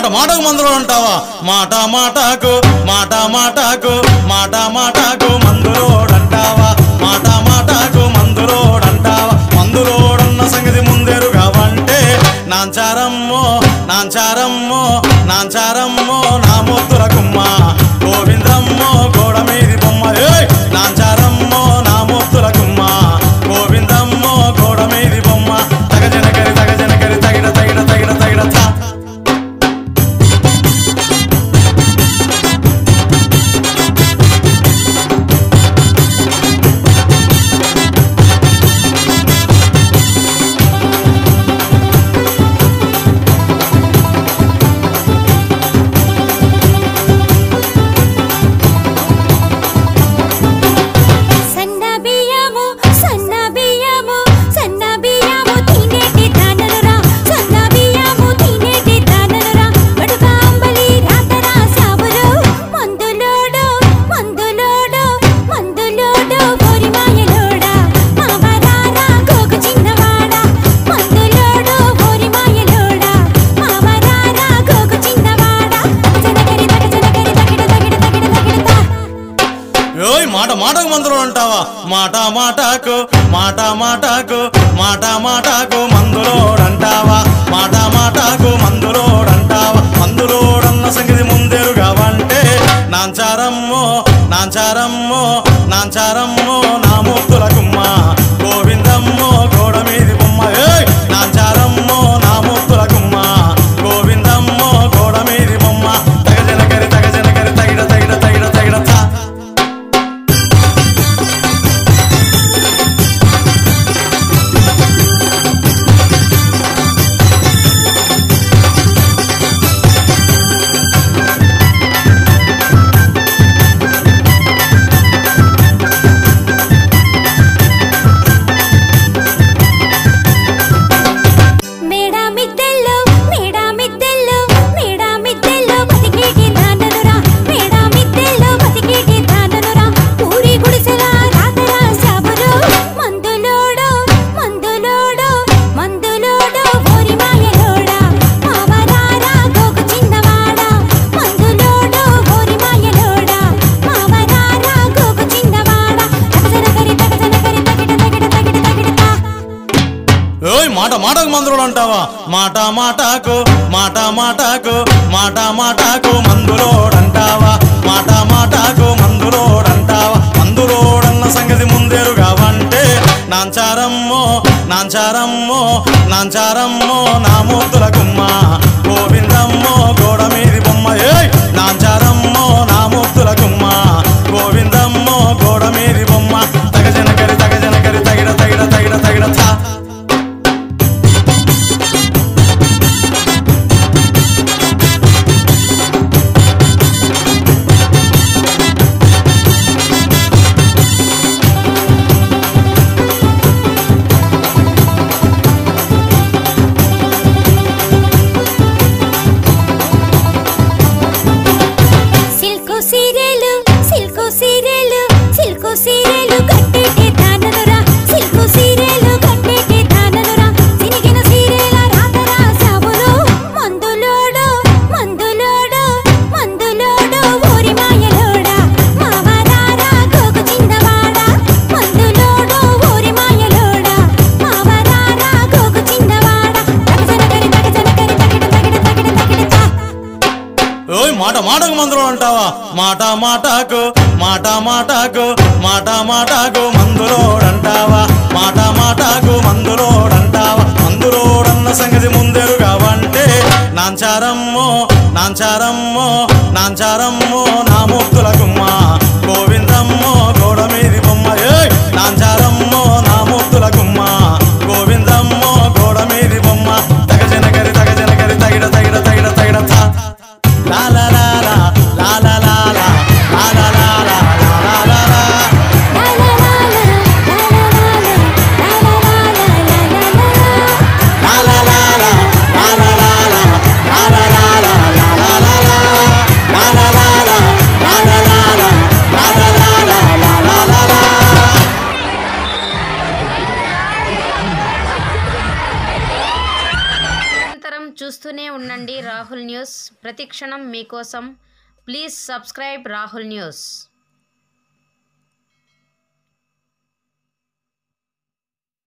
మాట మాటకు మందులో అంటావా మాట మాటకు మాట మాటకు మాట మాటకు మందులోడంటావా మాట మాటకు మందులోడంటావా మందులోడన్న సంగతి ముందెరుగావంటే నాంచారమ్మో నాంచారమ్మో నాంచారమ్మో నా ముద్దుల కుమ్మ గోవిందమ్మో గోడ మీది బొమ్మ నాంచారమ్మో నా ముద్దుల కుమ్మ గోవిందమ్మో గోడ మీది బొమ్మ తగజనకరి తగజనకరి తగిడ తగిడ తగిడ తగిడ మాటకు మందులో అంటావా మాట మాటకు మాట మాటకు మాట మాటకు మందులోడంటావా మాట మాటకు మందులోడంటావా మందులోడన్న సంగతి ముందెరుగావంటే నాంచారమ్మో నాంచారమ్మో నాంచారమ్మో నా ముద్దుల కుమ్మ గోవిందమ్మో గోడ మీది బొమ్మ నాంచారమ్మో నా ముద్దుల కుమ్మ గోవిందమ్మో గోడ మీది బొమ్మ తగజనకరి తగజనకరి తగిడ తగిడ తగిడ తగిడ మాట మాటకు మందులో అంటావా మాట మాటకు మాట మాటకు మాట మాటకు మందులోడంటావా మాట మాటకు మందులోడంటావా మందులోడన్న సంగతి ముందెరుగావంటే నాంచారమ్మో నాంచారమ్మో నాంచారమ్మో నా ముద్దుల కుమ్మ గోవిందమ్మో గోడ మీది బొమ్మ నాంచారమ్మో నా ముద్దుల కుమ్మ గోవిందమ్మో గోడ మీది బొమ్మ తగజనకరి తగజనకరి తగిడ తగిడ తగిడ తగిడ మాట మాటకు మందులో అంటావా మాట మాటకు మాట మాటకు మాట మాటకు మందులోడంటావా మాట మాటకు మందులోడంటావా మందులోడన్న సంగతి ముందెరుగావంటే నాంచారమ్మో నాంచారమ్మో నాంచారమ్మో నా ముద్దుల కుమ్మ గోవిందమ్మో గోడ మీది బొమ్మ నాంచారమ్మో నా ముద్దుల కుమ్మ గోవిందమ్మో గోడ మీది బొమ్మ తగజనకరి తగజనకరి తగిడ తగిడ తగిడ తగిడ la la la la la la la la la la la la la la la చూస్తూనే ఉండండి రాహుల్ న్యూస్. ప్రతిక్షణం మీకోసం. Please subscribe Rahul news.